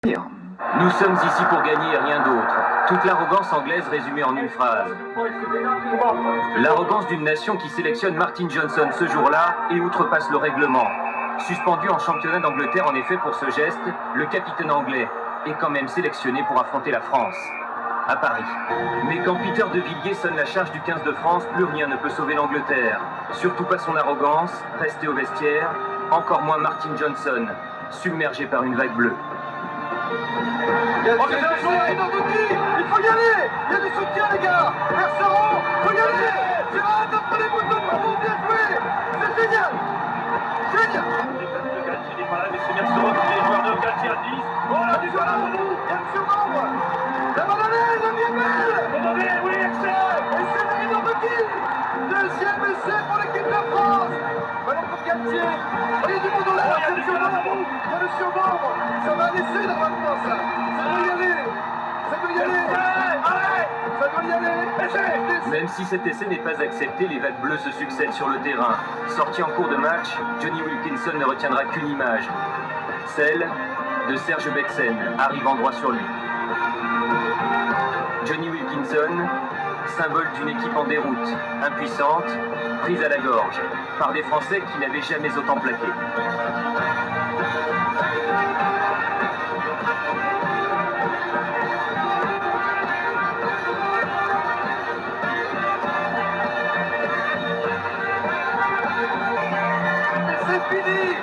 Nous sommes ici pour gagner et rien d'autre. Toute l'arrogance anglaise résumée en une phrase. L'arrogance d'une nation qui sélectionne Martin Johnson ce jour-là et outrepasse le règlement. Suspendu en championnat d'Angleterre en effet pour ce geste, le capitaine anglais est quand même sélectionné pour affronter la France, à Paris. Mais quand Peter de Villiers sonne la charge du 15 de France, plus rien ne peut sauver l'Angleterre. Surtout pas son arrogance, restée au vestiaire, encore moins Martin Johnson, submergé par une vague bleue. Il faut y aller. Il y a du soutien les gars. Merceron, faut y aller. Gérard, après les boutons, bravo, bien joué. C'est génial. Génial. Galtier n'est pas là, mais c'est Merceron qui est le joueur de Galtier à 10. Oh là, du joueur là, il y a le surnombre. La Madeleine, la vie est belle. Oui, excellent. Et c'est David Petit. Deuxième essai pour l'équipe de France. Ballon pour Galtier. Oh, il y a du monde dans l'air. Il y a le surnombre. Il y a le surnombre. Ça va un essai normalement ça. Ça doit y aller. Ça doit y aller. Ça doit y aller. Même si cet essai n'est pas accepté, les vagues bleues se succèdent sur le terrain. Sorti en cours de match, Johnny Wilkinson ne retiendra qu'une image. Celle de Serge Bexen, arrivant droit sur lui. Johnny Wilkinson, symbole d'une équipe en déroute, impuissante, prise à la gorge, par des Français qui n'avaient jamais autant plaqué. C'est fini.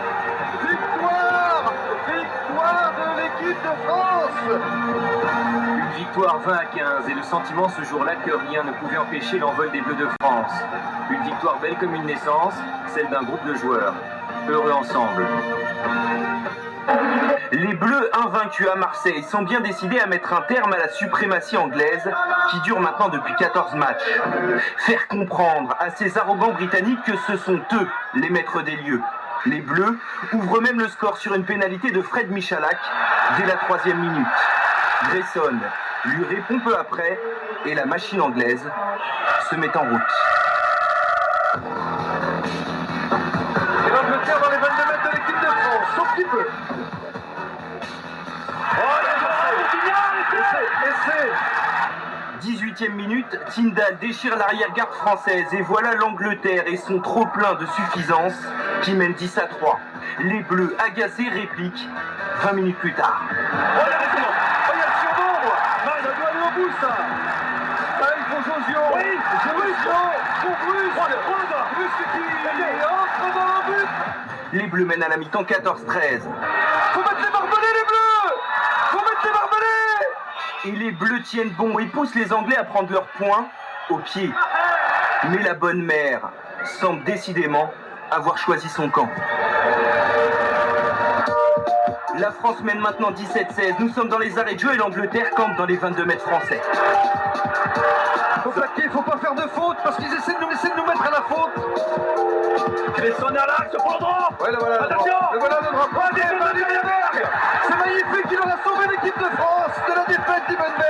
Victoire de l'équipe de France. Une victoire 20 à 15 et le sentiment ce jour-là que rien ne pouvait empêcher l'envol des Bleus de France. Une victoire belle comme une naissance, celle d'un groupe de joueurs, heureux ensemble. Les Bleus invaincus à Marseille sont bien décidés à mettre un terme à la suprématie anglaise qui dure maintenant depuis 14 matchs. Faire comprendre à ces arrogants Britanniques que ce sont eux les maîtres des lieux. Les Bleus ouvrent même le score sur une pénalité de Fred Michalak dès la 3e minute. Grayson lui répond peu après et la machine anglaise se met en route. Et l'Angleterre dans les 22 mètres de l'équipe de France, sauf petit peu. Essai. 18e minute, Tindall déchire l'arrière-garde française et voilà l'Angleterre et son trop-plein de suffisance qui mène 10 à 3. Les Bleus agacés répliquent 20 minutes plus tard. Oh, il y a le surnombre. Ça doit aller au bout ça. Ah, il faut Josio. Oui, pour Bruce. Bruce qui entre dans le but. Les Bleus mènent à la mi-temps 14-13. Faut mettre les barbelés les Bleus. Faut mettre les barbelés. Et les Bleus tiennent bon et poussent les Anglais à prendre leur point au pied. Mais la bonne mère semble décidément avoir choisi son camp. La France mène maintenant 17-16. Nous sommes dans les arrêts de jeu et l'Angleterre campe dans les 22 mètres français. Faut plaquer, faut pas faire de faute parce qu'ils essaient de nous mettre à la faute. Grayson à l'axe pour le drop. Ouais, le voilà. Attention. Le voilà le drop. C'est magnifique, il aura sauvé l'équipe de France de la défaite d'Ibenberg.